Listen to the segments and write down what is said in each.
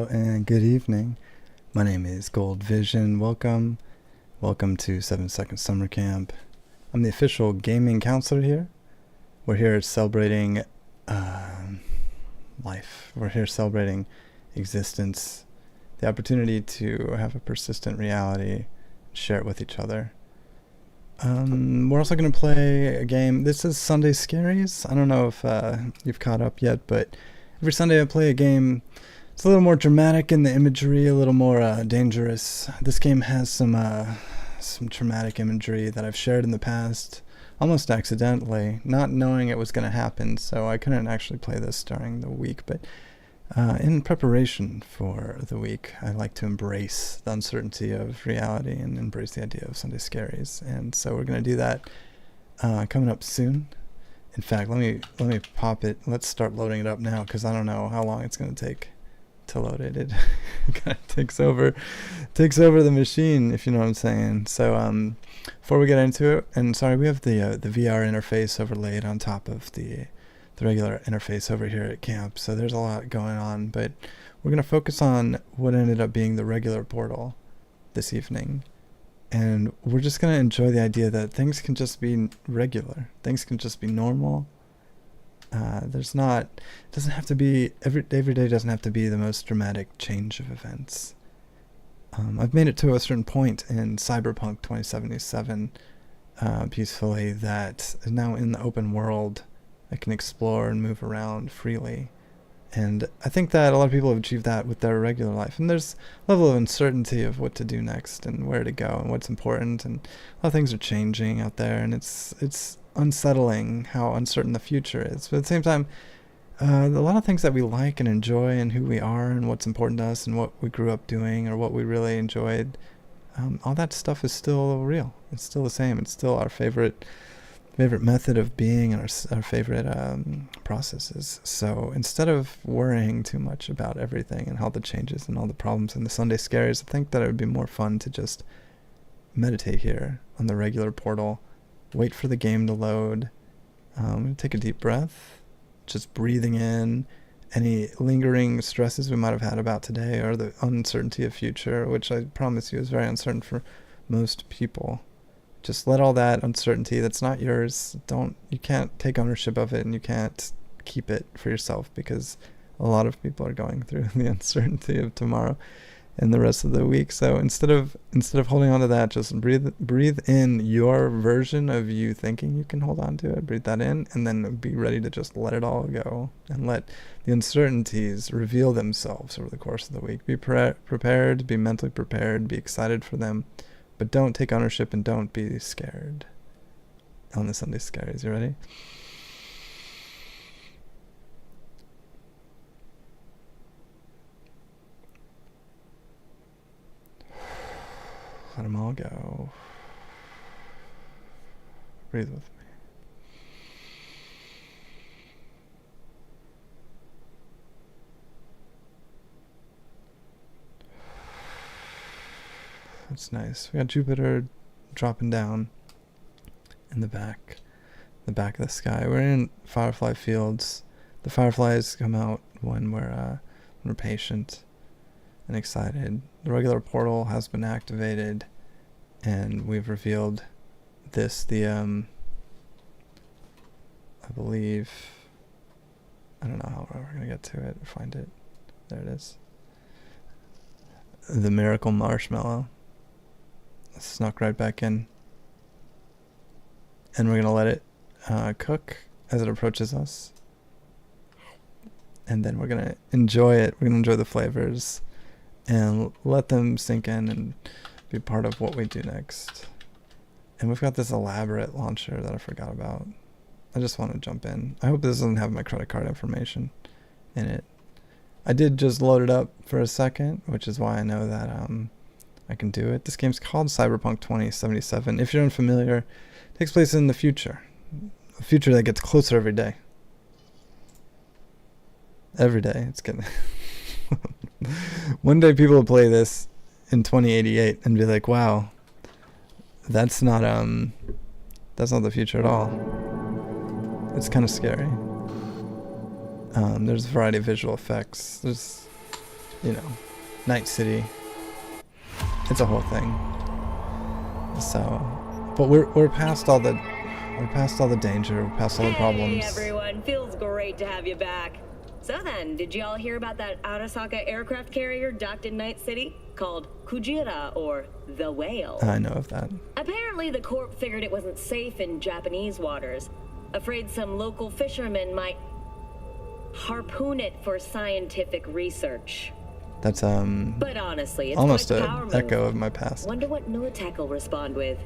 Hello and good evening. My name is Gold Vision. Welcome to 7 Second Summer Camp. I'm the official gaming counselor here. We're here celebrating life. We're here celebrating existence, the opportunity to have a persistent reality, share it with each other. We're also going to play a game. This is Sunday Scaries. I don't know if you've caught up yet, but every Sunday I play a game. It's a little more dramatic in the imagery, a little more dangerous. This game has some traumatic imagery that I've shared in the past, almost accidentally, not knowing it was going to happen, so I couldn't actually play this during the week. But in preparation for the week, I like to embrace the uncertainty of reality and embrace the idea of Sunday Scaries. And so we're going to do that coming up soon. In fact, let me pop it. Let's start loading it up now, because I don't know how long it's going to take to load it. It kind of takes over the machine, if you know what I'm saying. So before we get into it, and sorry, we have the VR interface overlaid on top of the regular interface over here at camp, so there's a lot going on, but we're going to focus on what ended up being the regular portal this evening. And we're just going to enjoy the idea that things can just be regular. Things can just be normal. It doesn't have to be, every day doesn't have to be the most dramatic change of events. I've made it to a certain point in Cyberpunk 2077 peacefully that is now in the open world. I can explore and move around freely. And I think that a lot of people have achieved that with their regular life. And there's a level of uncertainty of what to do next and where to go and what's important. And a lot of things are changing out there, and it's unsettling how uncertain the future is. But at the same time, a lot of things that we like and enjoy and who we are and what's important to us and what we grew up doing or what we really enjoyed, all that stuff is still real. It's still the same. It's still our favorite method of being and our favorite processes. So instead of worrying too much about everything and all the changes and all the problems in the Sunday Scaries, I think that it would be more fun to just meditate here on the regular portal, wait for the game to load, take a deep breath, just breathing in any lingering stresses we might have had about today or the uncertainty of future, which I promise you is very uncertain for most people. Just let all that uncertainty that's not yours, you can't take ownership of it, and you can't keep it for yourself, because a lot of people are going through the uncertainty of tomorrow and the rest of the week. So instead of holding on to that, just breathe in your version of you thinking you can hold on to it. Breathe that in, and then be ready to just let it all go and let the uncertainties reveal themselves over the course of the week. Be prepared, be mentally prepared, be excited for them. But don't take ownership and don't be scared on the Sunday Scaries. You ready? Let them all go. Breathe with me. That's nice. We got Jupiter dropping down in the back of the sky. We're in firefly fields. The fireflies come out when we're patient and excited. The regular portal has been activated, and we've revealed this. I believe, I don't know how we're gonna get to it or find it. There it is. The miracle marshmallow. Snuck right back in, and we're gonna let it cook as it approaches us, and then we're gonna enjoy it. We're gonna enjoy the flavors and let them sink in and be part of what we do next. And we've got this elaborate launcher that I forgot about. I just want to jump in. I hope this doesn't have my credit card information in it. I did just load it up for a second, which is why I know that I can do it. This game's called Cyberpunk 2077. If you're unfamiliar, it takes place in the future. A future that gets closer every day. Every day. It's getting... One day people will play this in 2088 and be like, wow, that's not the future at all. It's kind of scary. There's a variety of visual effects. There's you know, Night City. It's a whole thing. So, but we're past all the danger, we're past all the problems. Hey everyone, feels great to have you back. So then, did y'all hear about that Arasaka aircraft carrier docked in Night City called Kujira, or the Whale? I know of that. Apparently the Corp figured it wasn't safe in Japanese waters, afraid some local fishermen might harpoon it for scientific research. That's But honestly, it's almost quite an power move. echo of my past. Wonder what Militech will respond with.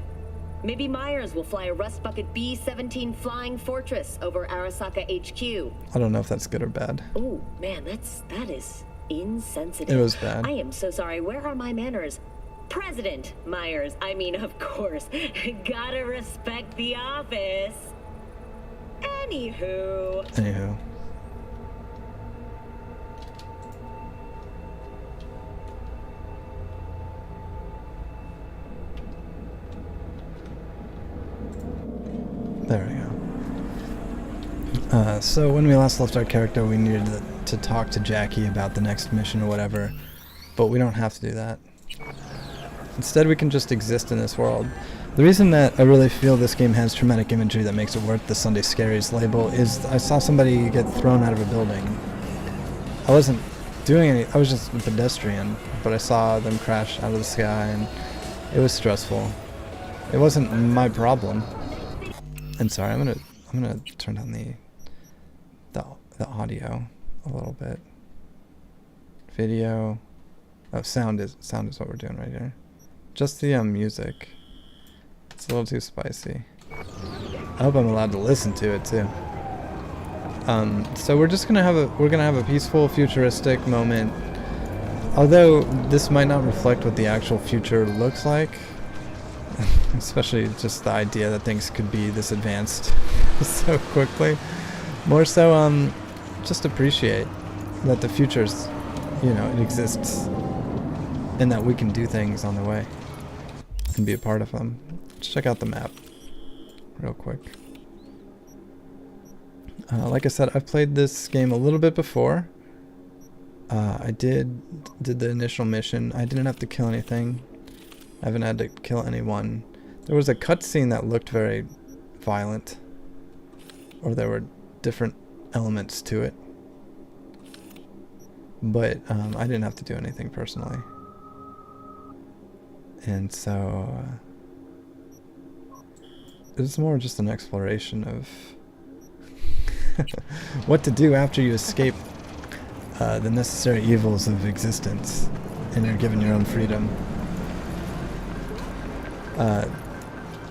Maybe Myers will fly a Rust Bucket B-17 Flying Fortress over Arasaka HQ. I don't know if that's good or bad. Ooh, man, that is insensitive. It was bad. I am so sorry. Where are my manners? President Myers. I mean, of course. Gotta respect the office. Anywho. There we go. So when we last left our character, we needed to talk to Jackie about the next mission or whatever, but we don't have to do that. Instead, we can just exist in this world. The reason that I really feel this game has traumatic imagery that makes it worth the Sunday Scaries label is I saw somebody get thrown out of a building. I wasn't doing any, I was just a pedestrian, but I saw them crash out of the sky and it was stressful. It wasn't my problem. And sorry, I'm gonna turn down the audio a little bit. Video. Oh, sound is what we're doing right here. Just the music. It's a little too spicy. I hope I'm allowed to listen to it too. So we're gonna have a peaceful, futuristic moment. Although this might not reflect what the actual future looks like. Especially just the idea that things could be this advanced so quickly. More so, just appreciate that the future's, it exists, and that we can do things on the way and be a part of them. Let's check out the map real quick. Like I said, I've played this game a little bit before. I did the initial mission. I didn't have to kill anything. I haven't had to kill anyone. There was a cutscene that looked very violent, or there were different elements to it, but I didn't have to do anything personally, and so it's more just an exploration of what to do after you escape the necessary evils of existence and you're given your own freedom.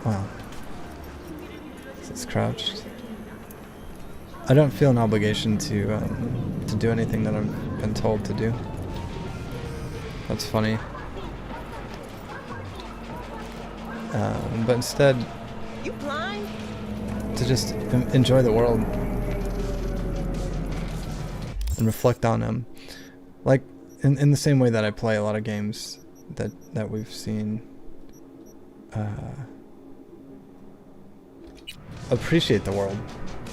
Wow. It's crouched. I don't feel an obligation to do anything that I've been told to do. That's funny. But instead, you blind? To just enjoy the world and reflect on them, like in the same way that I play a lot of games that we've seen. Appreciate the world,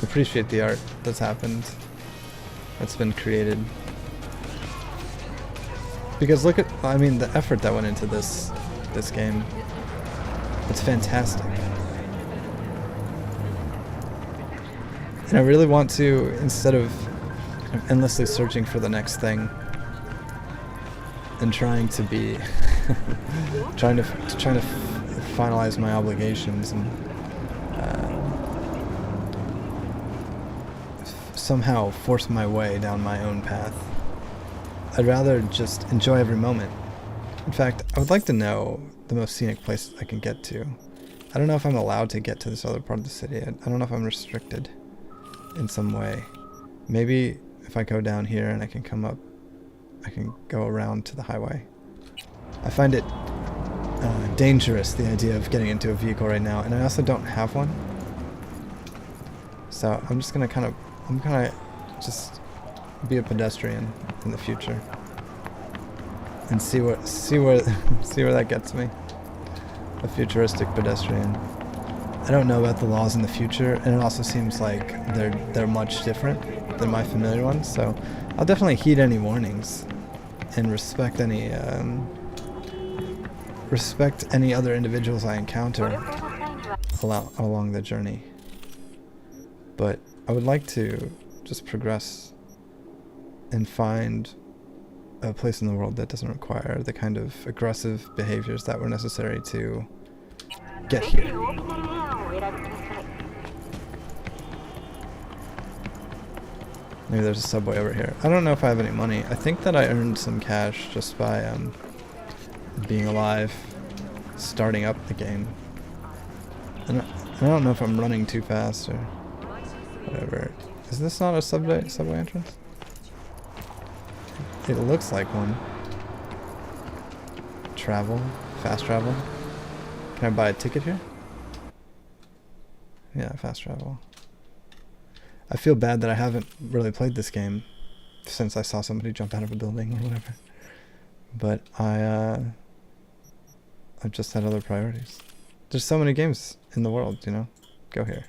appreciate the art that's happened, that's been created. Because look at, the effort that went into this game. It's fantastic. And I really want to, instead of endlessly searching for the next thing and trying to be trying to finalize my obligations and somehow force my way down my own path. I'd rather just enjoy every moment. In fact, I would like to know the most scenic place I can get to. I don't know if I'm allowed to get to this other part of the city. I don't know if I'm restricted in some way. Maybe if I go down here and I can come up, I can go around to the highway. I find it dangerous, the idea of getting into a vehicle right now, and I also don't have one. So I'm just gonna I'm gonna just be a pedestrian in the future and see where that gets me. A futuristic pedestrian. I don't know about the laws in the future, and it also seems like they're much different than my familiar ones, so I'll definitely heed any warnings and respect any other individuals I encounter along the journey. But I would like to just progress and find a place in the world that doesn't require the kind of aggressive behaviors that were necessary to get here. Maybe there's a subway over here. I don't know if I have any money. I think that I earned some cash just by being alive, starting up the game. And I don't know if I'm running too fast or whatever. Is this not a subway entrance? It looks like one. Travel, fast travel. Can I buy a ticket here? Yeah, fast travel. I feel bad that I haven't really played this game since I saw somebody jump out of a building or whatever. But I've just had other priorities. There's so many games in the world, you know? Go here.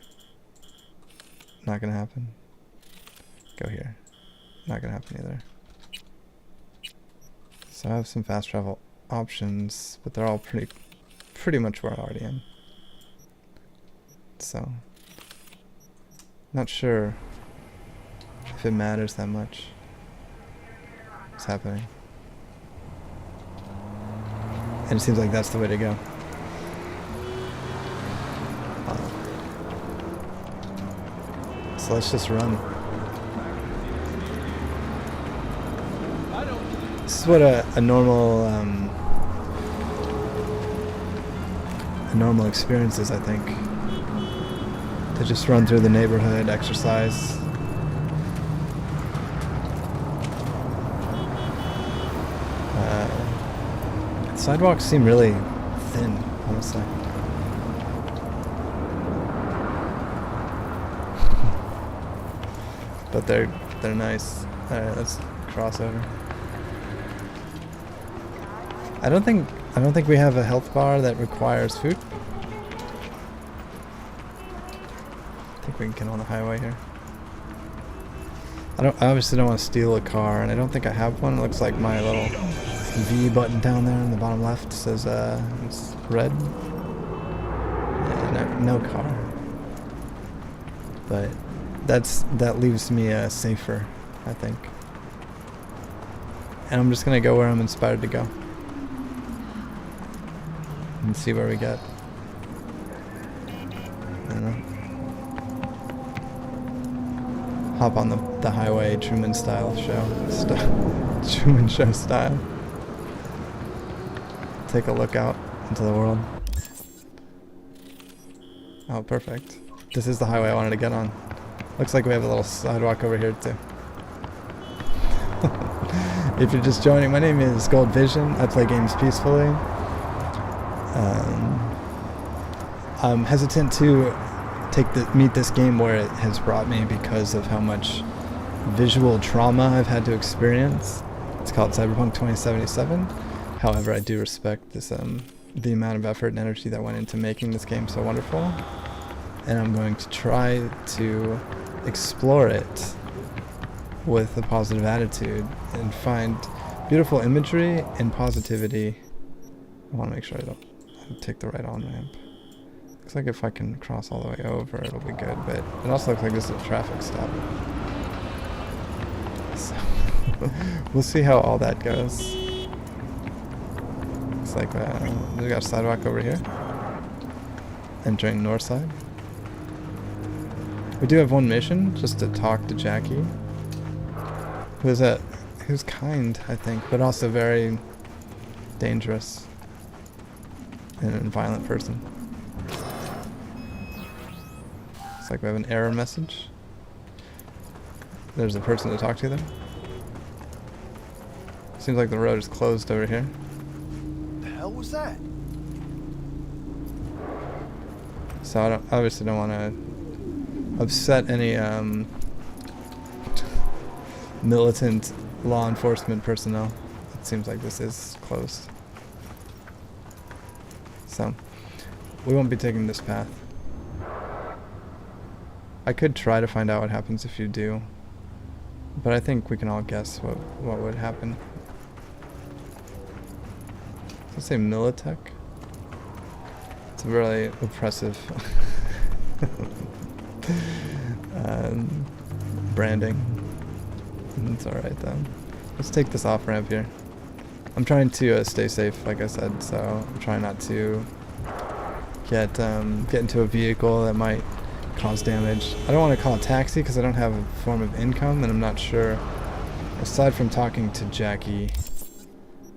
Not gonna happen. Go here. Not gonna happen either. So I have some fast travel options, but they're all pretty much where I already am. So, not sure if it matters that much what's happening. And it seems like that's the way to go. So let's just run. This is what a normal experience is, I think. To just run through the neighborhood, exercise. Sidewalks seem really thin, honestly. But they're nice. Alright, let's cross over. I don't think we have a health bar that requires food. I think we can get on the highway here. I obviously don't want to steal a car, and I don't think I have one. It looks like my little V button down there in the bottom left says it's red. Yeah, no car. But that leaves me safer, I think. And I'm just gonna go where I'm inspired to go. And see where we get. I don't know. Hop on the highway Truman style show. Truman Show style. Take a look out into the world. Oh, perfect. This is the highway I wanted to get on. Looks like we have a little sidewalk over here too. If you're just joining, my name is Gold Vision. I play games peacefully. I'm hesitant to meet this game where it has brought me because of how much visual trauma I've had to experience. It's called Cyberpunk 2077. However, I do respect this the amount of effort and energy that went into making this game so wonderful, and I'm going to try to explore it with a positive attitude and find beautiful imagery and positivity. I want to make sure I don't take the right on-ramp. Looks like if I can cross all the way over, it'll be good, but it also looks like this is a traffic stop. So, we'll see how all that goes. Looks like we got a sidewalk over here. Entering north side. We do have one mission, just to talk to Jackie. Who's kind, I think, but also very dangerous and a violent person. Looks like we have an error message. There's a person to talk to there. Seems like the road is closed over here. The hell was that? So I obviously don't want to upset any militant law enforcement personnel. It seems like this is closed. So we won't be taking this path. I could try to find out what happens if you do, but I think we can all guess what would happen. Let's say Militech. It's a really oppressive branding. It's alright though. Let's take this off ramp here. I'm trying to stay safe, like I said, so I'm trying not to get into a vehicle that might cause damage. I don't want to call a taxi because I don't have a form of income, and I'm not sure, aside from talking to Jackie,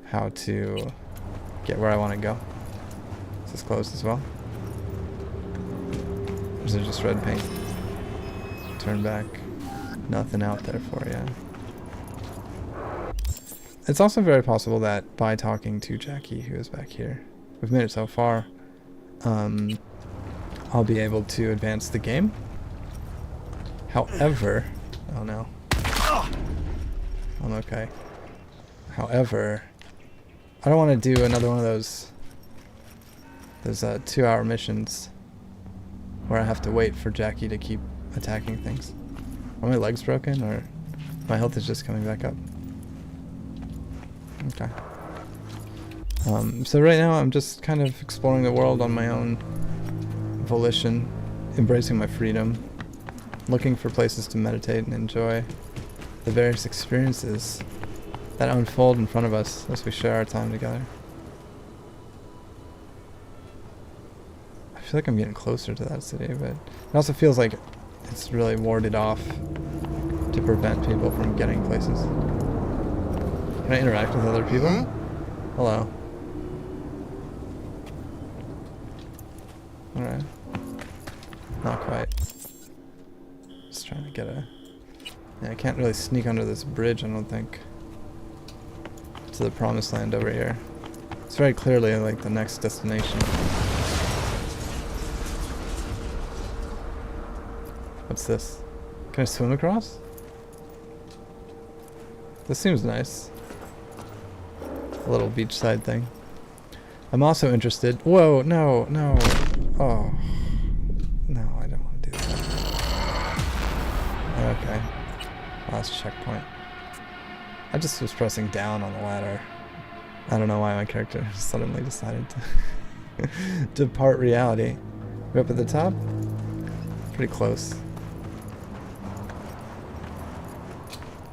how to get where I want to go. Is this closed as well? Or is it just red paint? Turn back. Nothing out there for you. It's also very possible that by talking to Jackie, who is back here, we've made it so far, I'll be able to advance the game. However, oh no. I'm okay. However, I don't want to do another one of those 2-hour missions where I have to wait for Jackie to keep attacking things. Are my legs broken, or my health is just coming back up? Okay. So right now I'm just kind of exploring the world on my own volition, embracing my freedom, looking for places to meditate and enjoy the various experiences that unfold in front of us as we share our time together. I feel like I'm getting closer to that city, but it also feels like it's really warded off to prevent people from getting places. Can I interact with other people? Hello. Alright. Not quite. Just trying to get a... Yeah, I can't really sneak under this bridge, I don't think. To the promised land over here. It's very clearly like the next destination. What's this? Can I swim across? This seems nice. A little beachside thing. I'm also interested... Whoa, no, no. Oh. No, I don't want to do that. Okay. Last checkpoint. I just was pressing down on the ladder. I don't know why my character suddenly decided to depart reality. We're up at the top? Pretty close.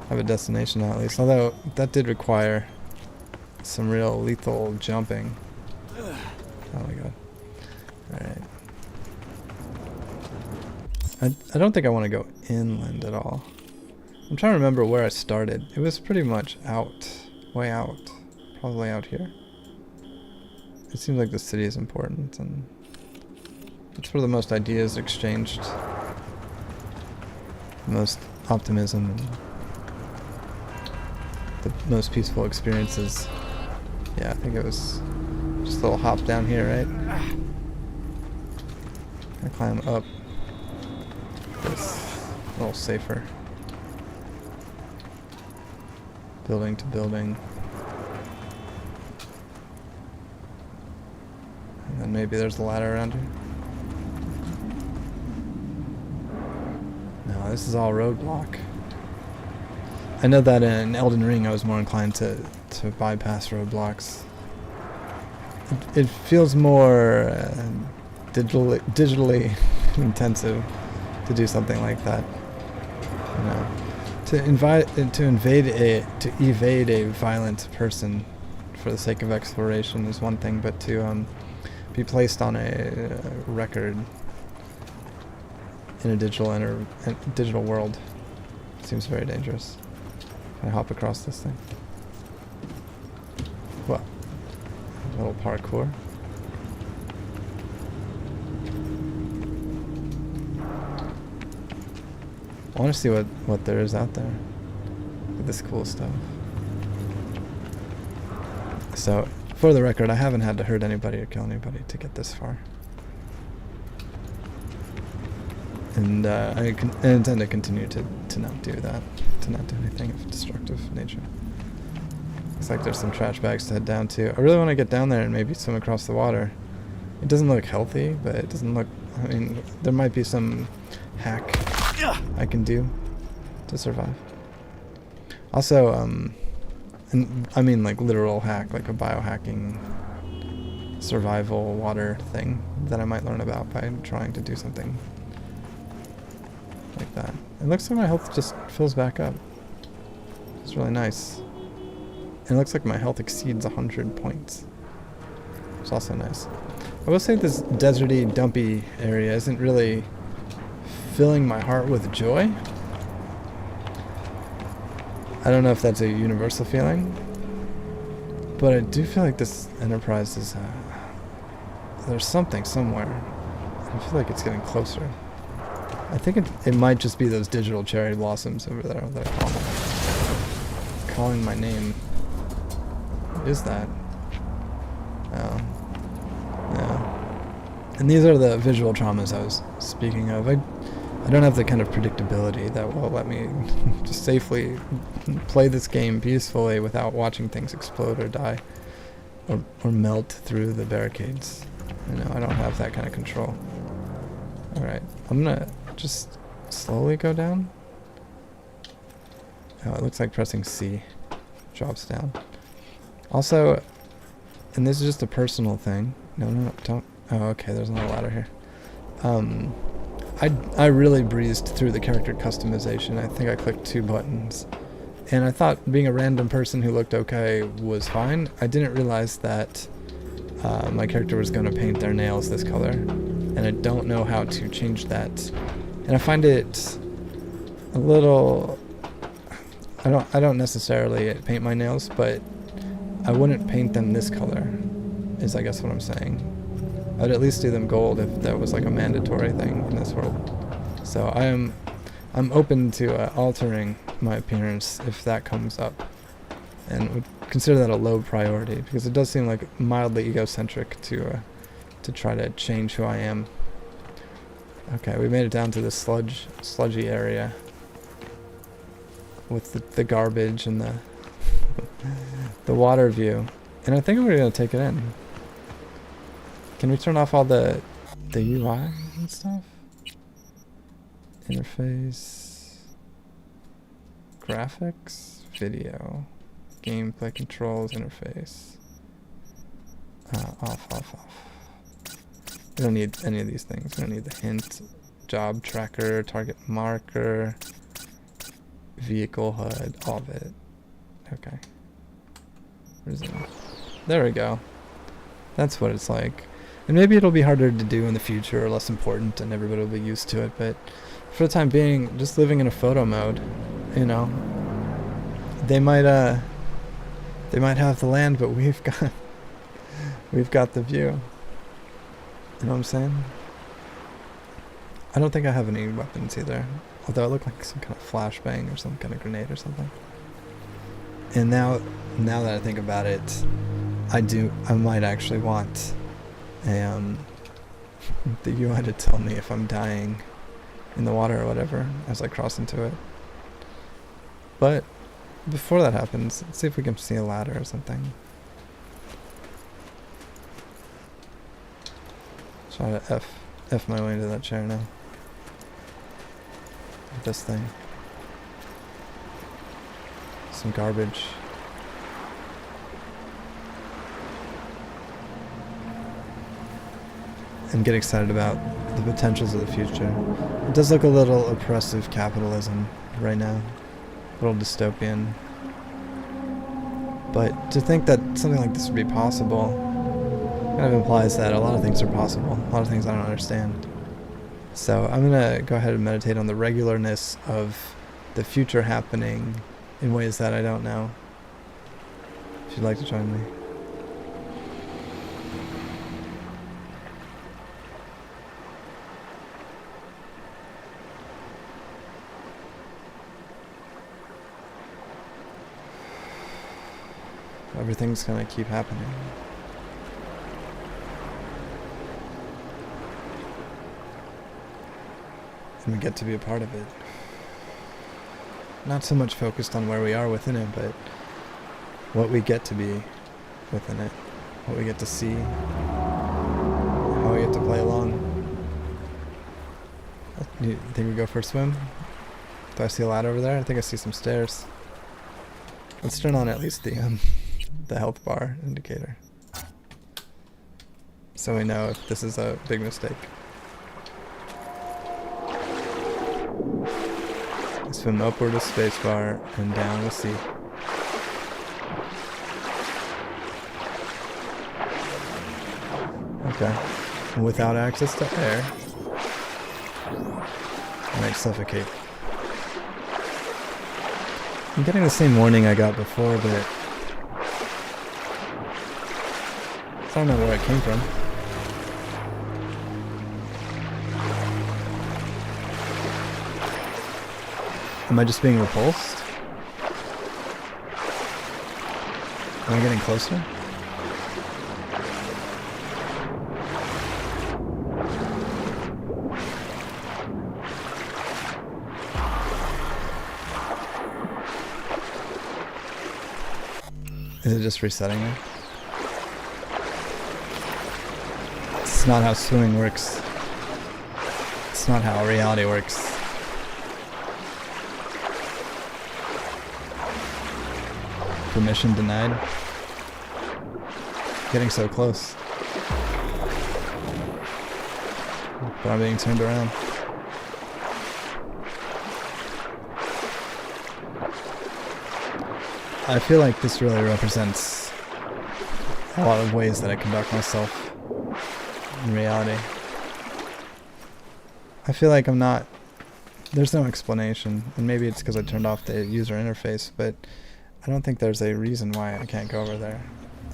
I have a destination now at least, although that did require some real lethal jumping. Oh my god. Alright. I don't think I want to go inland at all. I'm trying to remember where I started. It was pretty much out. Way out. Probably out here. It seems like the city is important, and it's where the most ideas are exchanged. The most optimism and the most peaceful experiences. Yeah, I think it was just a little hop down here, right? I climb up. This a little safer. Building to building. And then maybe there's a ladder around here. No, this is all roadblock. I know that in Elden Ring I was more inclined to bypass roadblocks. It feels more digitally intensive to do something like that. You know, to evade a violent person for the sake of exploration is one thing, but to be placed on a record in a digital world seems very dangerous. Can I hop across this thing? What? A little parkour. I want to see what there is out there with this cool stuff. So, for the record, I haven't had to hurt anybody or kill anybody to get this far. And I intend to continue to not do that. To not do anything of destructive nature. Looks like there's some trash bags to head down to. I really want to get down there and maybe swim across the water. It doesn't look healthy, but it doesn't look... I mean, there might be some hack I can do to survive. Also, and I mean like literal hack, like a biohacking survival water thing that I might learn about by trying to do something like that. It looks like my health just fills back up. It's really nice. And it looks like my health exceeds 100 points. It's also nice. I will say this deserty, dumpy area isn't really filling my heart with joy. I don't know if that's a universal feeling, but I do feel like this enterprise is, there's something somewhere. I feel like it's getting closer. I think it might just be those digital cherry blossoms over there that are calling my name. What is that? Oh. Yeah. And these are the visual traumas I was speaking of. I don't have the kind of predictability that will let me just safely play this game peacefully without watching things explode or die or melt through the barricades. You know, I don't have that kind of control. Alright, I'm gonna just slowly go down. Oh, it looks like pressing C drops down. Also, and this is just a personal thing. No, don't. Oh, okay, there's no ladder here. I really breezed through the character customization. I think I clicked 2 buttons. And I thought being a random person who looked okay was fine. I didn't realize that my character was going to paint their nails this color. And I don't know how to change that. And I find it a little... I don't necessarily paint my nails, but I wouldn't paint them this color, is I guess what I'm saying. I'd at least do them gold if that was like a mandatory thing in this world. So I'm open to altering my appearance if that comes up, and would consider that a low priority because it does seem like mildly egocentric to try to change who I am. Okay, we made it down to the sludgy area with the garbage and the the water view, and I think we're gonna take it in. Can we turn off all the UI and stuff? Interface, graphics, video, gameplay controls, interface. Off. We don't need any of these things. We don't need the hint, job tracker, target marker, vehicle HUD, all of it. Okay. Resume. There we go. That's what it's like. And maybe it'll be harder to do in the future or less important and everybody will be used to it, but for the time being, just living in a photo mode, you know. They might have the land, but we've got the view. You know what I'm saying? I don't think I have any weapons either. Although it looked like some kind of flashbang or some kind of grenade or something. And now that I think about it, I might actually want the UI to tell me if I'm dying in the water or whatever as I cross into it. But before that happens, let's see if we can see a ladder or something. Try to F my way into that chair now. This thing. Some garbage. And get excited about the potentials of the future. It does look a little oppressive capitalism right now. A little dystopian. But to think that something like this would be possible kind of implies that a lot of things are possible. A lot of things I don't understand. So I'm going to go ahead and meditate on the regularness of the future happening in ways that I don't know. If you'd like to join me. Everything's going to keep happening. And we get to be a part of it. Not so much focused on where we are within it, but what we get to be within it. What we get to see. How we get to play along. You think we go for a swim? Do I see a ladder over there? I think I see some stairs. Let's turn on at least the health bar indicator. so we know if this is a big mistake. Swim upward with spacebar and down with C. Okay. Without access to air, I might suffocate. I'm getting the same warning I got before, but I don't know where it came from. Am I just being repulsed? Am I getting closer? Is it just resetting me? It's not how swimming works. It's not how reality works. Permission denied. Getting so close. But I'm being turned around. I feel like this really represents a lot of ways that I conduct myself in reality. I feel like I'm not... There's no explanation, and maybe it's because I turned off the user interface, but I don't think there's a reason why I can't go over there.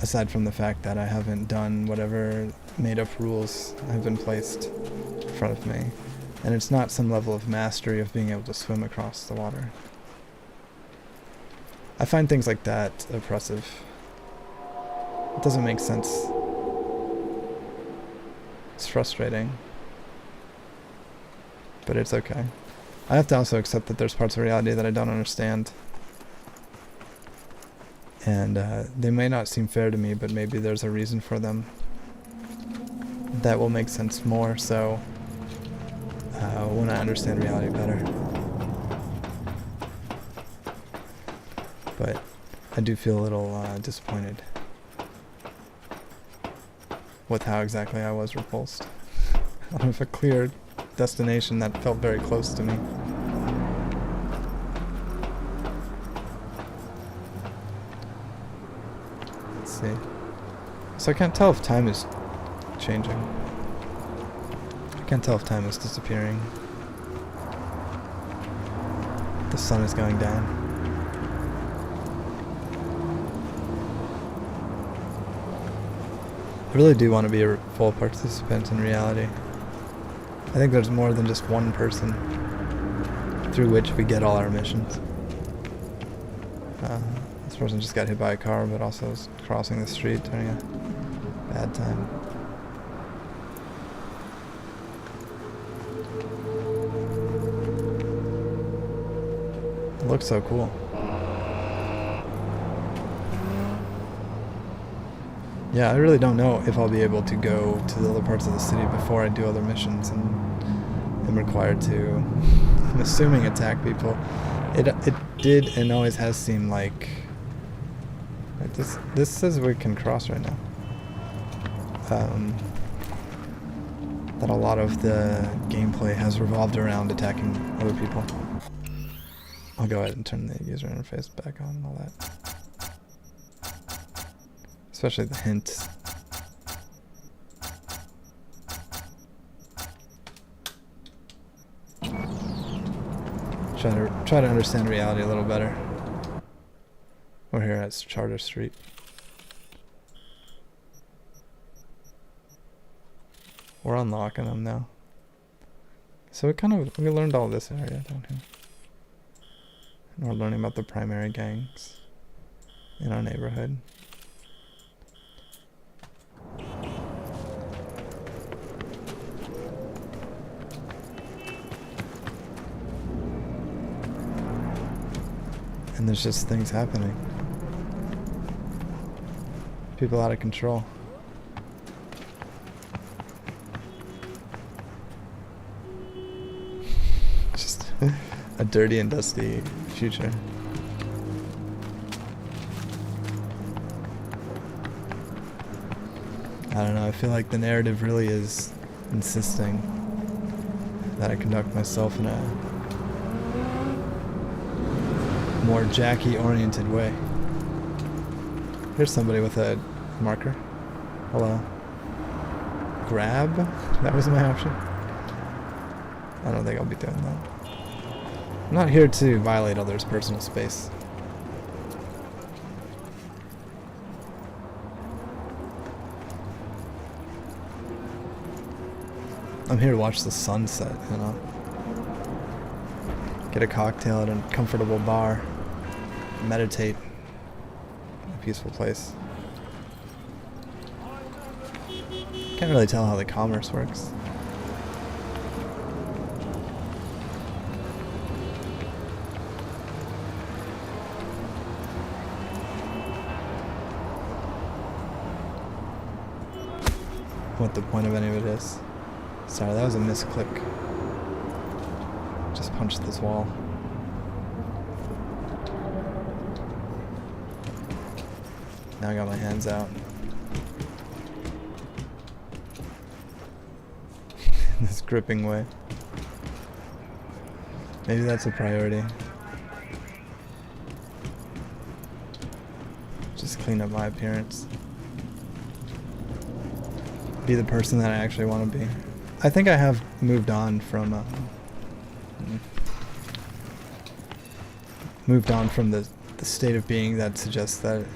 Aside from the fact that I haven't done whatever made-up rules have been placed in front of me. And it's not some level of mastery of being able to swim across the water. I find things like that oppressive. It doesn't make sense. It's frustrating. But it's okay. I have to also accept that there's parts of reality that I don't understand. And they may not seem fair to me, but maybe there's a reason for them that will make sense more so when I understand reality better. But I do feel a little disappointed with how exactly I was repulsed out of a clear destination that felt very close to me. Let's see. So I can't tell if time is changing. I can't tell if time is disappearing. The sun is going down. I really do want to be a full participant in reality. I think there's more than just one person through which we get all our missions. This person just got hit by a car, but also was crossing the street during a bad time. It looks so cool. Yeah, I really don't know if I'll be able to go to the other parts of the city before I do other missions and am required to, I'm assuming, attack people. It did and always has seemed like this says we can cross right now. That a lot of the gameplay has revolved around attacking other people. I'll go ahead and turn the user interface back on and all that. Especially the hints. Try to understand reality a little better. We're here at Charter Street. We're unlocking them now. So we learned all this area down here. And we're learning about the primary gangs in our neighborhood. And there's just things happening. People out of control. Just a dirty and dusty future. I don't know, I feel like the narrative really is insisting that I conduct myself in a more Jackie-oriented way. Here's somebody with a marker. Hello. Grab? That was my option. I don't think I'll be doing that. I'm not here to violate others' personal space. I'm here to watch the sunset, you know. Get a cocktail at a comfortable bar. Meditate. A peaceful place. Can't really tell how the commerce works. What the point of any of it is. Sorry, that was a misclick. Just punched this wall. Now I got my hands out. In this gripping way. Maybe that's a priority. Just clean up my appearance. Be the person that I actually want to be. I think I have moved on from the state of being that suggests that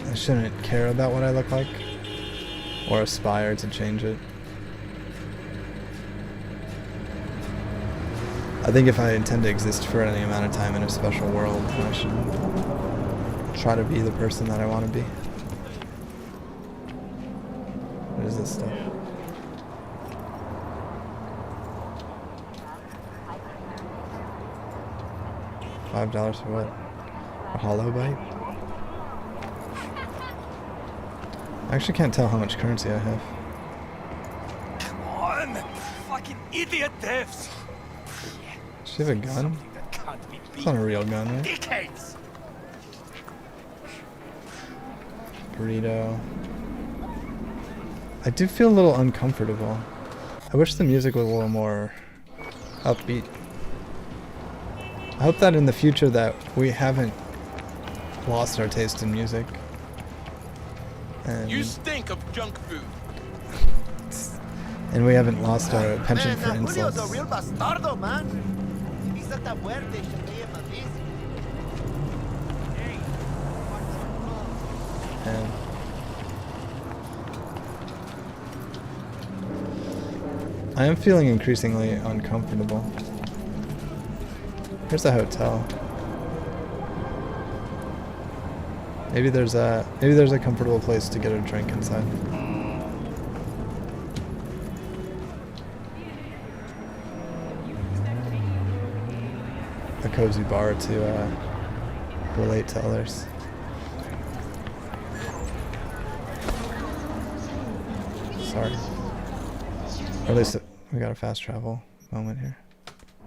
I shouldn't care about what I look like or aspire to change it. I think if I intend to exist for any amount of time in a special world, I should try to be the person that I want to be. What is this stuff? $5 for what? A hollow bite? I actually can't tell how much currency I have. Come on! Fucking idiot devs! Does she have a gun? Something that can't be It's not a beat. real gun, right? Dickheads! Burrito. I do feel a little uncomfortable. I wish the music was a little more upbeat. I hope that in the future that we haven't lost our taste in music. And, You stink of junk food. and we haven't lost our penchant for Julio's insults. a real bastardo, man. Si viste tan muerte, se veía más bien. And I am feeling increasingly uncomfortable. Here's a hotel. Maybe there's a comfortable place to get a drink inside. A cozy bar to relate to others. Sorry. Or at least we got a fast travel moment here.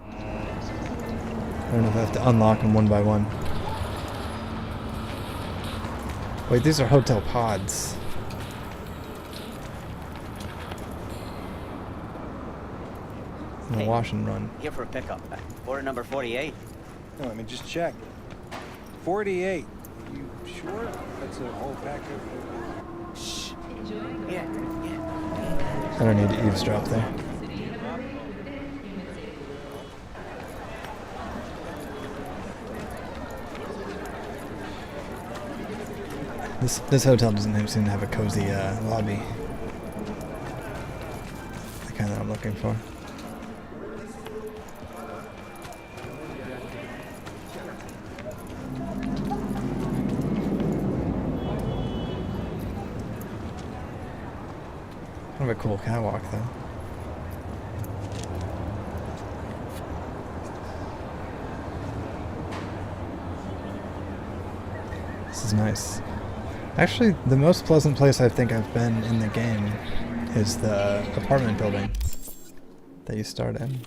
I don't know if I have to unlock them one by one. Wait, these are hotel pods. And a wash and run. Here for a pickup. Order number 48. No, let me just check. 48. You sure? That's a whole pack of... Shh. Yeah. I don't need to eavesdrop there. This hotel doesn't seem to have a cozy lobby. The kind that I'm looking for. Kind of a cool catwalk though. This is nice. Actually, the most pleasant place I think I've been in the game is the apartment building that you start in.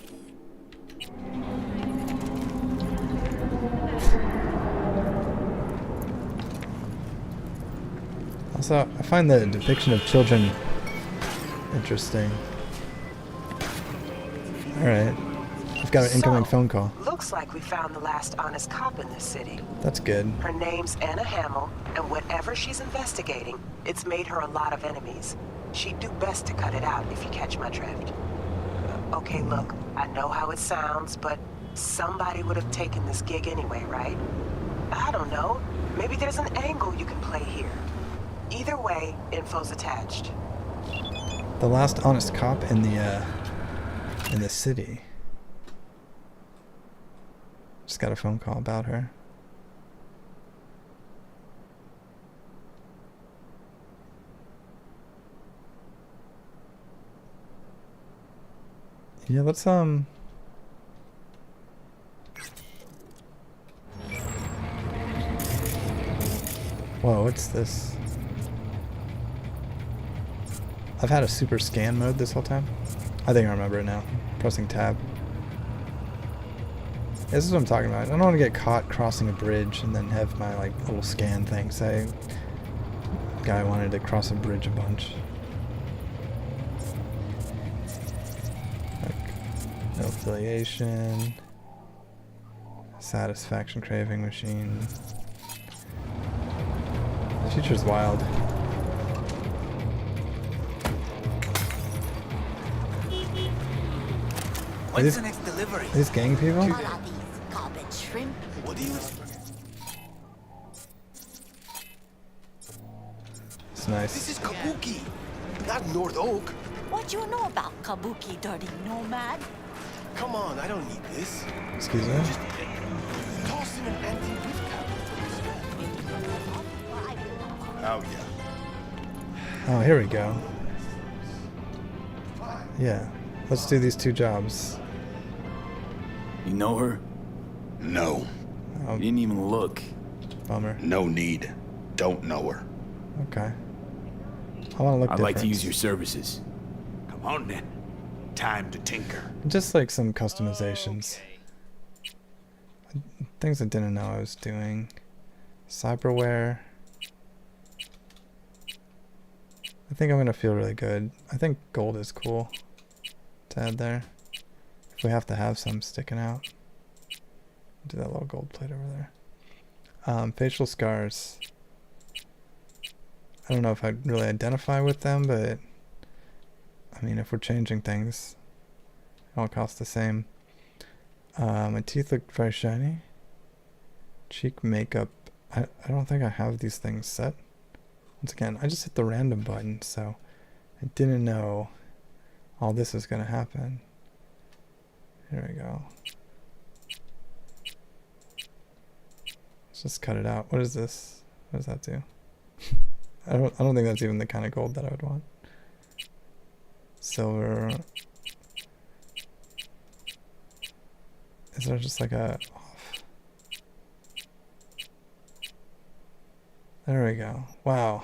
Also, I find the depiction of children interesting. Alright. I've got an incoming phone call. Looks like we found the last honest cop in this city. That's good. Her name's Anna Hamill, and whatever she's investigating, it's made her a lot of enemies. She'd do best to cut it out if you catch my drift. Okay, look, I know how it sounds, but somebody would have taken this gig anyway, right? I don't know. Maybe there's an angle you can play here. Either way, info's attached. The last honest cop in the city. Just got a phone call about her. Yeah, let's Whoa, what's this? I've had a super scan mode this whole time. I think I remember it now. Pressing tab. This is what I'm talking about. I don't want to get caught crossing a bridge and then have my like little scan thing say guy wanted to cross a bridge a bunch. Like, no affiliation. Satisfaction craving machine. The future's wild. When's the next delivery? Are these gang people? What are these garbage shrimp? What do you... It's nice. This is Kabuki, not North Oak. What you know about Kabuki, dirty nomad? Come on, I don't need this. Excuse me? Toss in an antique gift card. Oh, yeah. Oh, here we go. Yeah. Let's do these two jobs. You know her? No. Oh, You didn't even look. bummer. No need. Don't know her. Okay. I want to look I'd different. like to use your services. Come on, then. Time to tinker. Just like some customizations. Things I didn't know I was doing. Cyberware. I think I'm going to feel really good. I think gold is cool to add there. If we have to have some sticking out. Do that little gold plate over there. Facial scars. I don't know if I really identify with them, but I mean, if we're changing things, it all costs the same. My teeth look very shiny. Cheek makeup. I don't think I have these things set. Once again, I just hit the random button, so I didn't know all this was going to happen. Here we go. Let's just cut it out. What is this? What does that do? I don't think that's even the kind of gold that I would want. Silver. Is there just like a off? There we go. Wow.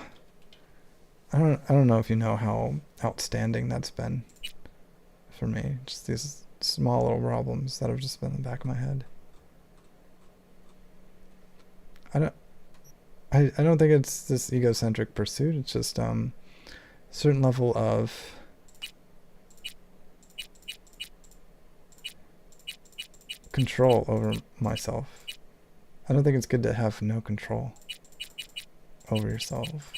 I don't know if you know how outstanding that's been for me. Just these small little problems that have just been in the back of my head. I don't think it's this egocentric pursuit. It's just certain level of control over myself. I don't think it's good to have no control over yourself.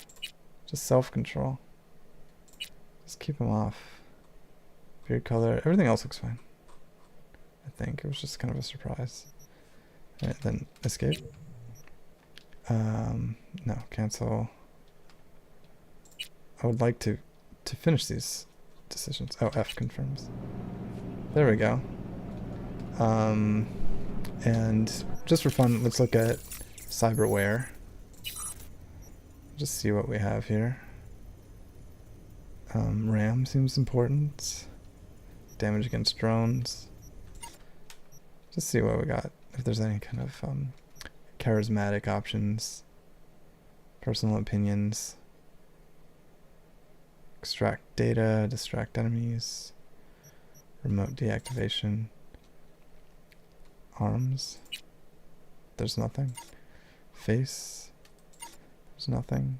Just self-control. Just keep them off. Beard color. Everything else looks fine. I think it was just kind of a surprise. Alright, then escape. No, cancel. I would like to finish these decisions. Oh, F confirms. There we go. And just for fun, let's look at cyberware. Just see what we have here. RAM seems important. Damage against drones. Just see what we got. If there's any kind of charismatic options. Personal opinions. Extract data, distract enemies. Remote deactivation. Arms. There's nothing. Face. There's nothing.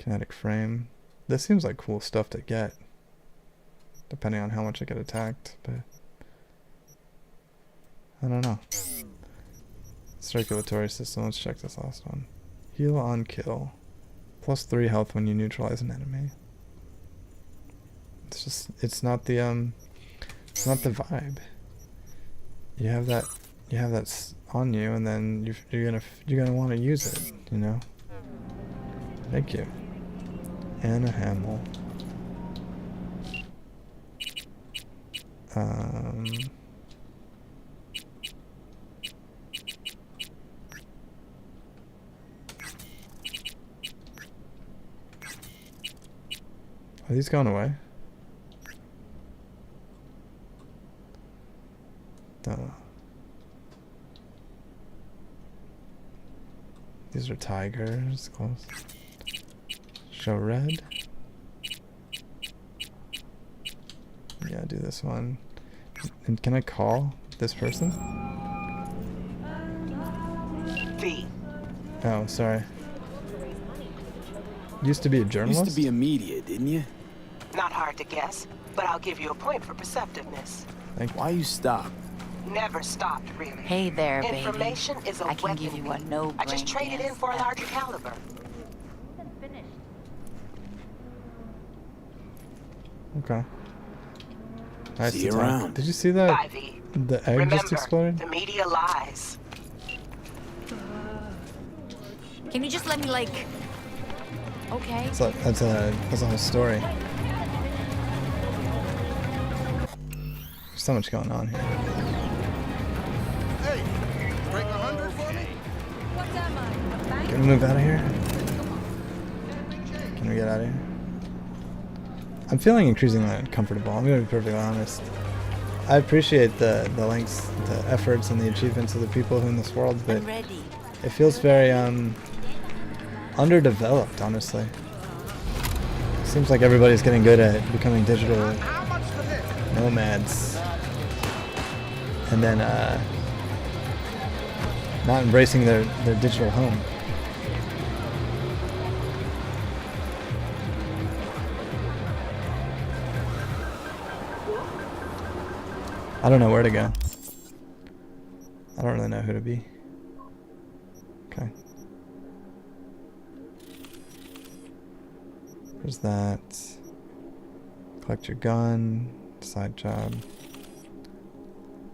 Kinetic frame. This seems like cool stuff to get, depending on how much I get attacked, but I don't know. Circulatory system, let's check this last one. Heal on kill. +3 health when you neutralize an enemy. It's just, it's not the vibe. You have that on you, and then you're gonna want to use it, you know? Thank you. Anna Hamill. Are these going away? No. These are tigers. Close. Show red. Yeah, do this one. And can I call this person? V. Oh, sorry. Used to be a journalist? Used to be a media, didn't you? Not hard to guess, but I'll give you a point for perceptiveness. Thank you. Why you stop? Never stopped, really. Hey there, baby. Information is a I can weapon. give you a no-brain I just traded in for a larger caliber. Okay. Nice See to you talk. around. Did you see that? 5E. The egg Remember, just exploded? the media lies. Can you just let me, like... Okay. So that's a whole story. There's so much going on here. Hey, break 100 for me? Can we move out of here? Can we get out of here? I'm feeling increasingly uncomfortable. I'm gonna be perfectly honest. I appreciate the lengths, the efforts, and the achievements of the people in this world, but I'm ready. it feels very underdeveloped, honestly. Seems like everybody's getting good at becoming digital nomads, and then not embracing their digital home. I don't know where to go. I don't really know who to be. Okay. There's that. Collect your gun. Side job.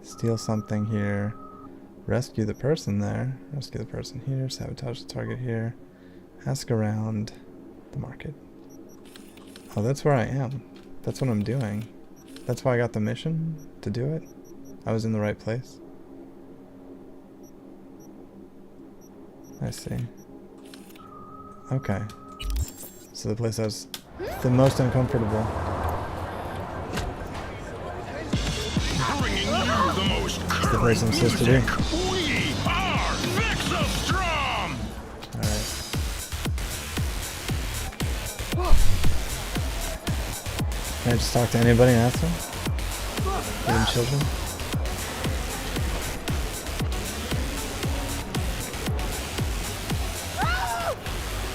Steal something here. Rescue the person there. Rescue the person here. Sabotage the target here. Ask around the market. Oh, that's where I am. That's what I'm doing. That's why I got the mission to do it. I was in the right place. I see. Okay. So the place I was the most uncomfortable. Bringing you the most It's the place I'm supposed to be. we are Vexostrom! Alright. Can I just talk to anybody and ask them? Even children?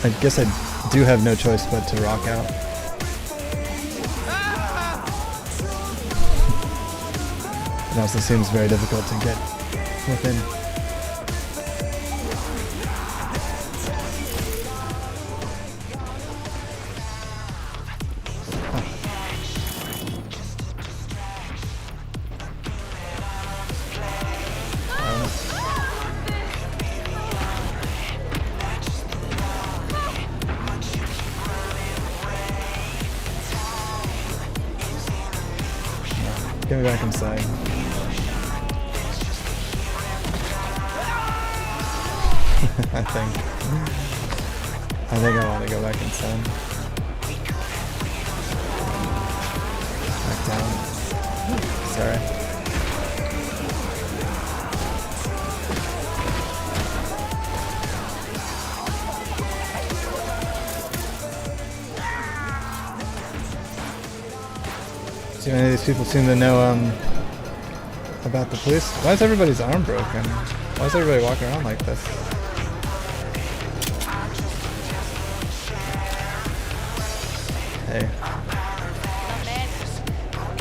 I guess I do have no choice but to rock out. It also seems very difficult to get within. Get me back inside. I think I want to go back inside. Back down. Sorry. Too many of these people seem to know about the police. Why is everybody's arm broken? Why is everybody walking around like this?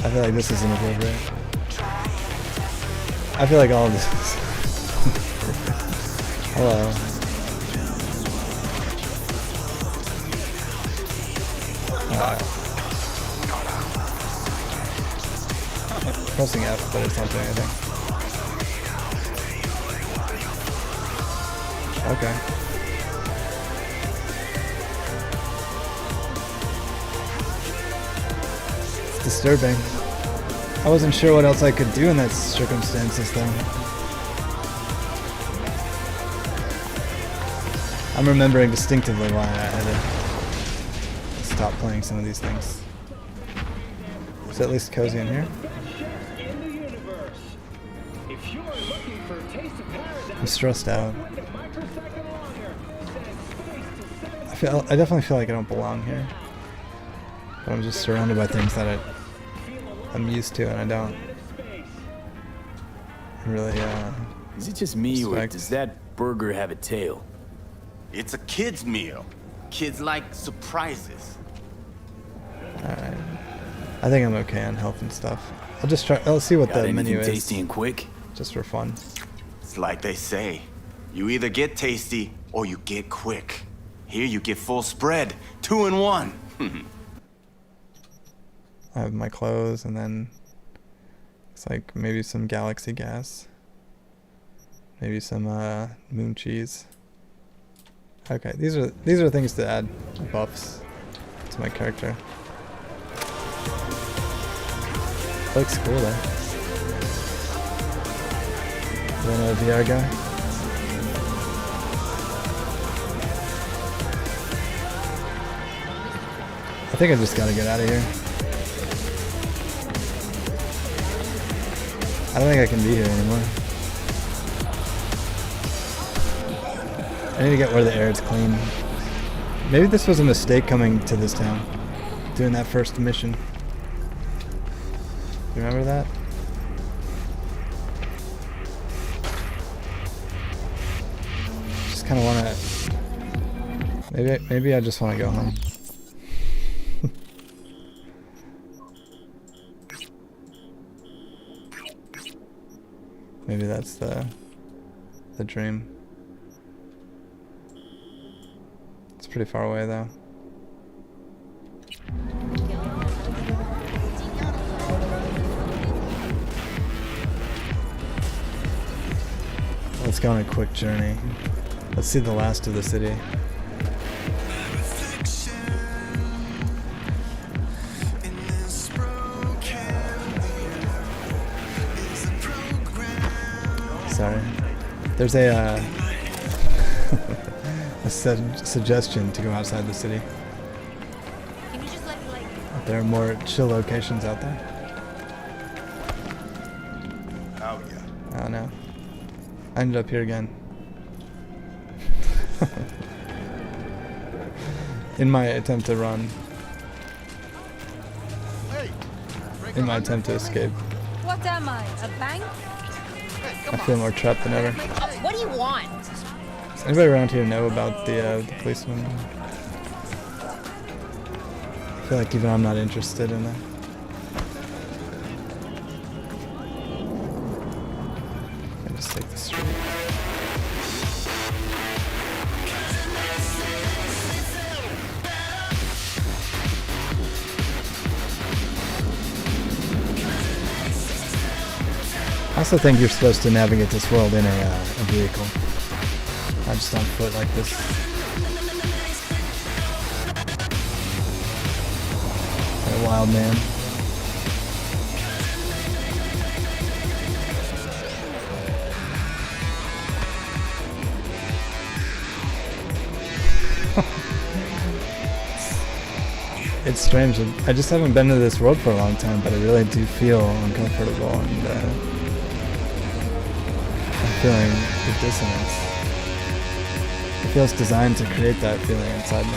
I feel like this is inappropriate. I feel like all of this is... Hello. Pressing F, but it's not doing anything. Okay. It's disturbing. I wasn't sure what else I could do in that circumstances, though. I'm remembering distinctively why I had to stop playing some of these things. Is it at least cozy in here? I'm stressed out. I definitely feel like I don't belong here. But I'm just surrounded by things that I'm used to, and I don't really Is it just me, or respect. does that burger have a tail? It's a kid's meal. Kids like surprises. Alright. I think I'm okay on health and stuff. I'll just try. I'll see what Got the menu anything is. tasty and quick? Just for fun. It's like they say. You either get tasty or you get quick. Here you get full spread. 2 in 1. I have my clothes, and then it's like maybe some galaxy gas. Maybe some moon cheese. Okay, these are things to add buffs to my character. Looks cool though. You want a VR guy? I think I just gotta get out of here. I don't think I can be here anymore. I need to get where the air is clean. Maybe this was a mistake coming to this town. Doing that first mission. You remember that? Just kind of want to... Maybe I just want to go home. Maybe that's the dream. It's pretty far away though. Let's go on a quick journey. Let's see the last of the city. Sorry. There's a suggestion to go outside the city. Can you just let me like... There are more chill locations out there. Oh, yeah. Oh no. I ended up here again. In my attempt to run. In my attempt to escape. What am I? A bank? I feel more trapped than ever. What do you want? Does anybody around here know about the policeman? I feel like even I'm not interested in that. I just take the street. I also think you're supposed to navigate this world in a vehicle. Not just on foot like this. Like a wild man. It's strange. I just haven't been to this world for a long time, but I really do feel uncomfortable and I'm feeling the dissonance. It feels designed to create that feeling inside me.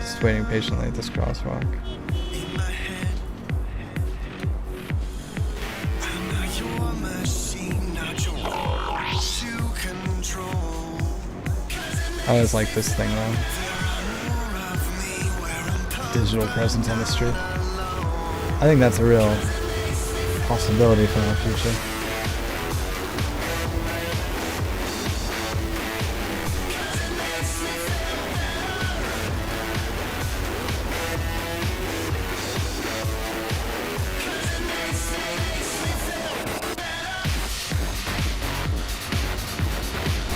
Just waiting patiently at this crosswalk. I always like this thing though. Digital presence on the street. I think that's a real possibility for our future.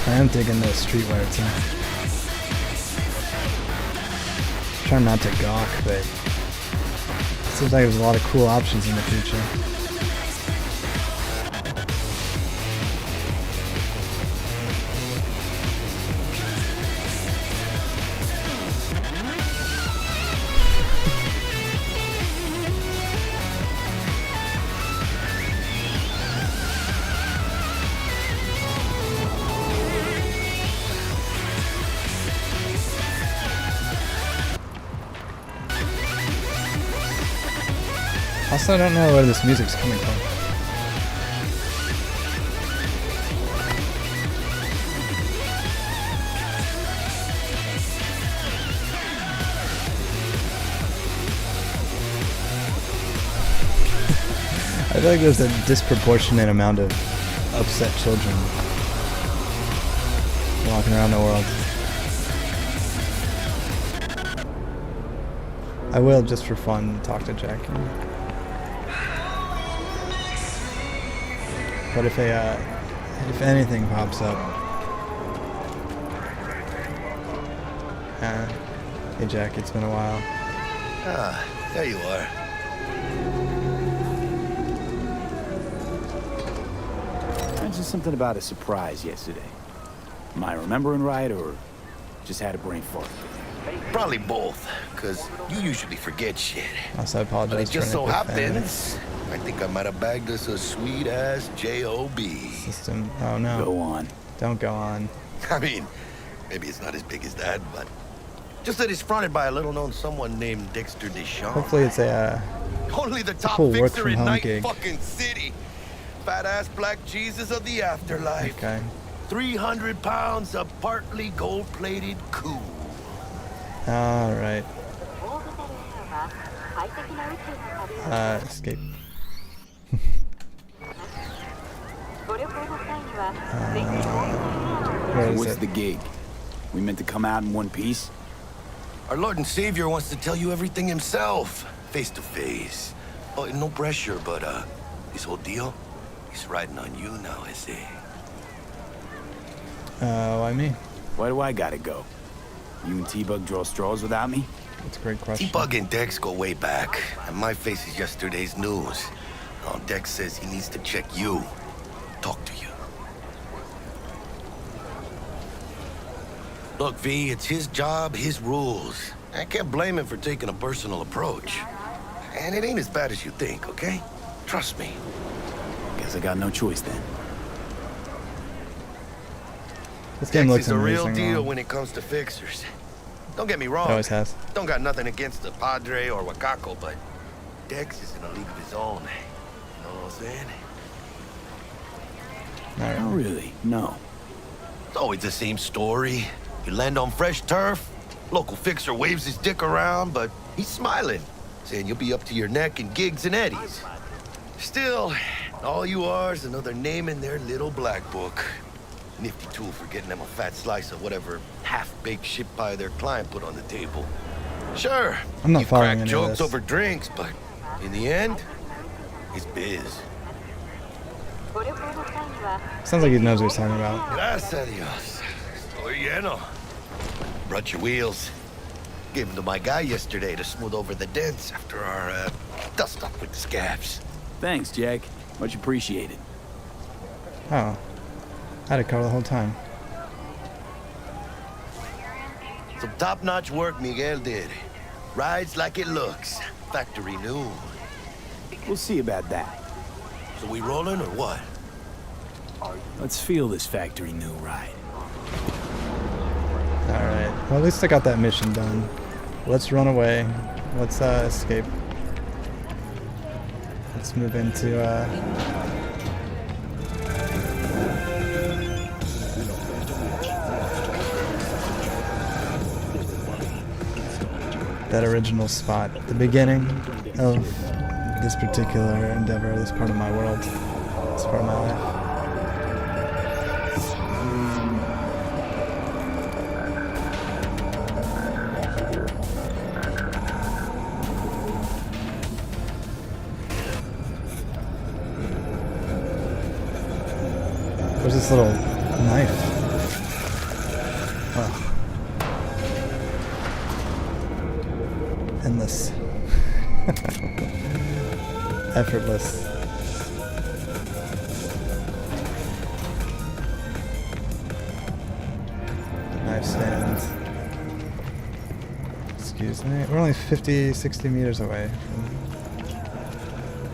I am digging the streetwear too. Trying not to gawk, but it seems like there's a lot of cool options in the future. Also, I don't know where this music's coming from. I feel like there's a disproportionate amount of upset children walking around the world. I will, just for fun, talk to Jack. But if anything pops up, hey Jack, it's been a while. Ah, there you are. Mentioned something about a surprise yesterday. Am I remembering right, or just had a brain fart? Probably both, because you usually forget shit. Also, I apologize. But it just for so Nick happens, I think I might have bagged us a sweet-ass J.O.B. System. Oh no. Go on. Don't go on. I mean, maybe it's not as big as that, but just that it's fronted by a little-known someone named Dexter Deschamps. Hopefully it's a Only the top cool work fixer from in home Night gig. fucking City. Fat-ass black Jesus of the afterlife. Okay. 300 pounds of partly gold-plated cool. Alright. Escape. Where is What's it? the gig? We meant to come out in one piece? Our Lord and Savior wants to tell you everything himself, face to face. Oh, no pressure, but this whole deal, he's riding on you now, is he? Why me? Why do I gotta go? You and T-Bug draw straws without me? That's a great question. T-Bug and Dex go way back, and my face is yesterday's news. Now Dex says he needs to check you, talk to you. Look, V, it's his job, his rules. I can't blame him for taking a personal approach. And it ain't as bad as you think, okay? Trust me. Guess I got no choice then. This game Dex looks is a real amazing. deal though. when it comes to fixers. Don't get me wrong. It always has. Don't got nothing against the Padre or Wakako, but Dex is in a league of his own. You know what I'm saying? Alright. Oh, really? No. It's always the same story. You land on fresh turf, local fixer waves his dick around, but he's smiling, saying you'll be up to your neck in gigs and eddies. Still, all you are is another name in their little black book. Nifty tool for getting them a fat slice of whatever half-baked shit pie their client put on the table. Sure, I'm not you following crack any of jokes this. over drinks, but in the end, it's biz. Sounds like he knows what he's talking about. Gracias a Dios. Estoy lleno. Brought your wheels. Gave them to my guy yesterday to smooth over the dents after our dust up with the scabs. Thanks, Jack. Much appreciated. Oh. I had a car the whole time. Some top-notch work Miguel did. Rides like it looks. Factory new. We'll see about that. So we rolling or what? Let's feel this factory new ride. Alright. Well, at least I got that mission done. Let's run away. Let's escape. Let's move into that original spot, the beginning of this particular endeavor, this part of my world, this part of my life. There's this little knife. Oh. Endless. Effortless. Knife stand. Excuse me. We're only 50, 60 meters away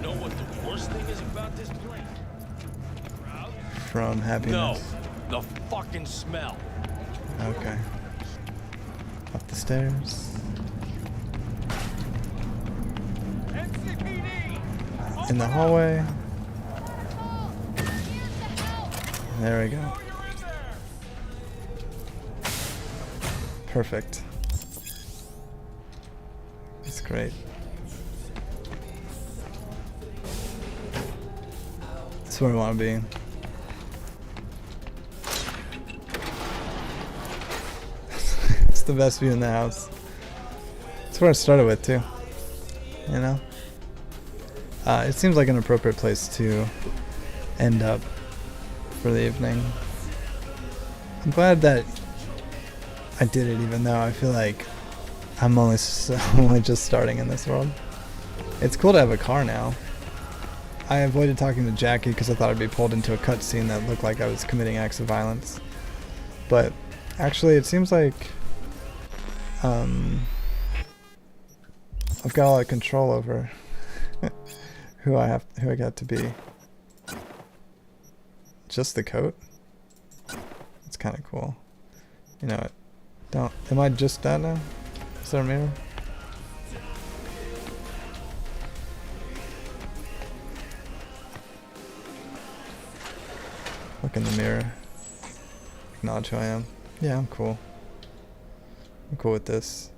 Know what the worst thing is about this place? from happiness. No, the fucking smell. Okay. Up the stairs. In the hallway. There we go. Perfect. That's great. That's where I want to be. It's the best view in the house. That's where I started with too. You know? It seems like an appropriate place to end up for the evening. I'm glad that I did it, even though I feel like I'm only just starting in this world. It's cool to have a car now. I avoided talking to Jackie because I thought I'd be pulled into a cutscene that looked like I was committing acts of violence. But actually, it seems like I've got a lot of control over who I got to be. Just the coat? It's kind of cool. You know what? Am I just that now? Is there a mirror? Look in the mirror. Acknowledge who I am. Yeah, I'm cool. I'm cool with this.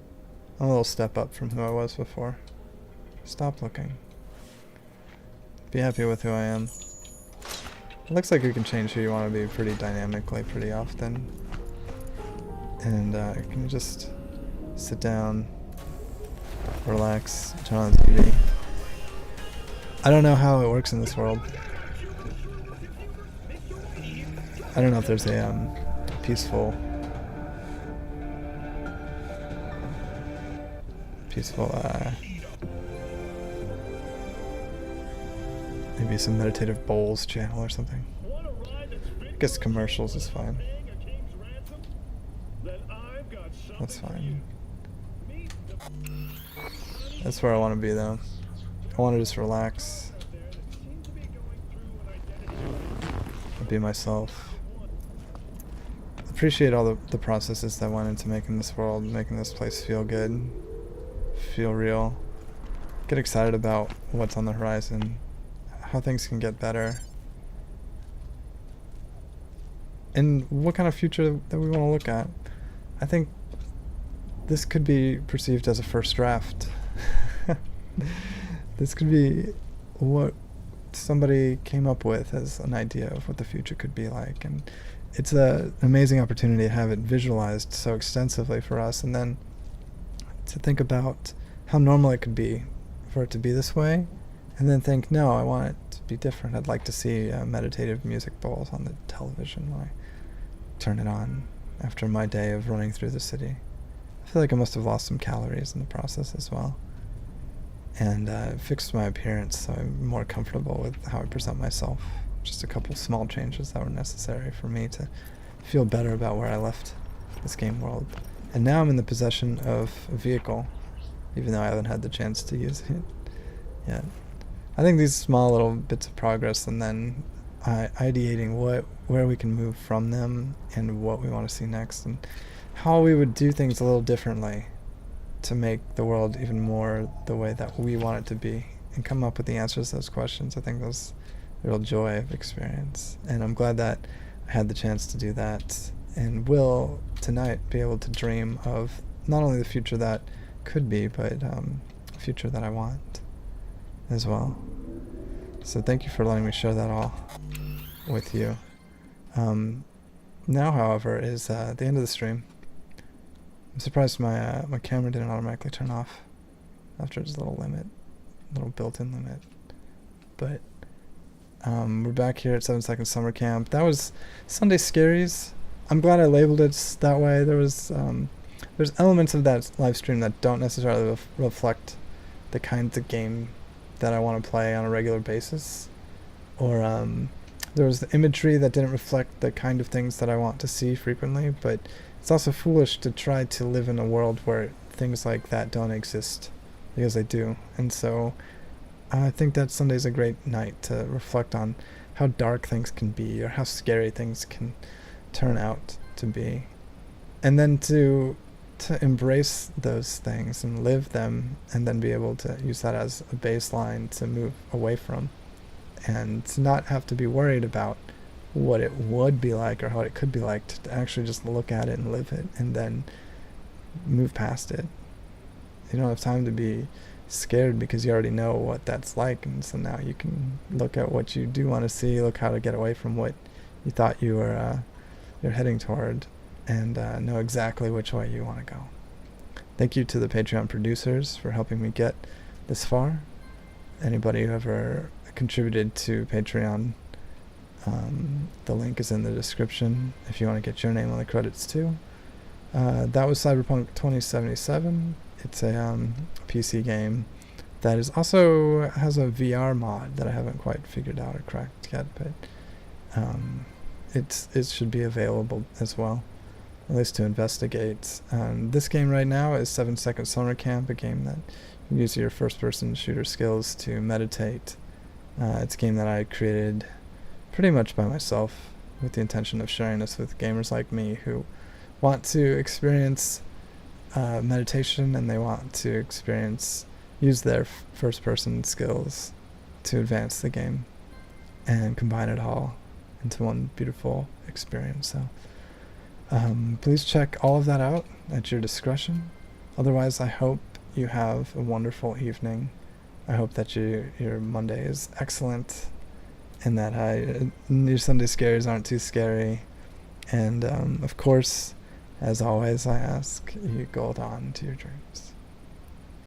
I'm a little step up from who I was before. Stop looking. Be happy with who I am. It looks like you can change who you want to be pretty dynamically, pretty often. And you can just sit down, relax, turn on the TV. I don't know how it works in this world. I don't know if there's a peaceful maybe some meditative bowls channel or something. I guess commercials is fine. That's fine. That's where I want to be though. I want to just relax. Be myself. Appreciate all the processes that went into making this world, making this place feel good, feel real. Get excited about what's on the horizon, how things can get better, and what kind of future that we want to look at. I think this could be perceived as a first draft. This could be what somebody came up with as an idea of what the future could be like, and it's an amazing opportunity to have it visualized so extensively for us, and then to think about how normal it could be for it to be this way, and then think, no, I want it to be different. I'd like to see meditative music bowls on the television when I turn it on after my day of running through the city. I feel like I must have lost some calories in the process as well, and fixed my appearance so I'm more comfortable with how I present myself. Just a couple small changes that were necessary for me to feel better about where I left this game world. And now I'm in the possession of a vehicle, even though I haven't had the chance to use it yet. I think these small little bits of progress, and then ideating where we can move from them and what we want to see next, and how we would do things a little differently to make the world even more the way that we want it to be, and come up with the answers to those questions. I think those real joy of experience, and I'm glad that I had the chance to do that, and will tonight be able to dream of not only the future that could be, but a future that I want as well. So thank you for letting me share that all with you. Now, however, is the end of the stream. I'm surprised my my camera didn't automatically turn off after its little built-in limit. But we're back here at 7 Seconds Summer Camp. That was Sunday Scaries. I'm glad I labeled it that way. There's elements of that live stream that don't necessarily reflect the kinds of game that I want to play on a regular basis, or there was the imagery that didn't reflect the kind of things that I want to see frequently. But it's also foolish to try to live in a world where things like that don't exist, because they do. And so I think that Sunday's a great night to reflect on how dark things can be, or how scary things can turn out to be, and then to embrace those things and live them, and then be able to use that as a baseline to move away from, and to not have to be worried about what it would be like or how it could be like, to actually just look at it and live it, and then move past it. You don't have time to be scared because you already know what that's like, and so now you can look at what you do want to see, look how to get away from what you thought you were you're heading toward, and know exactly which way you want to go. Thank you to the Patreon producers for helping me get this far. Anybody who ever contributed to Patreon, the link is in the description if you want to get your name on the credits too. That was Cyberpunk 2077. It's a PC game that is also has a VR mod that I haven't quite figured out or cracked yet, but it should be available as well, at least to investigate. This game right now is 7 Seconds Summer Camp, a game that you use your first-person shooter skills to meditate. It's a game that I created pretty much by myself, with the intention of sharing this with gamers like me who want to experience meditation, and they want to use their first-person skills to advance the game and combine it all into one beautiful experience. So please check all of that out at your discretion. Otherwise, I hope you have a wonderful evening. I hope that your Monday is excellent, and that your Sunday scaries aren't too scary. And of course, as always, I ask you go on to your dreams.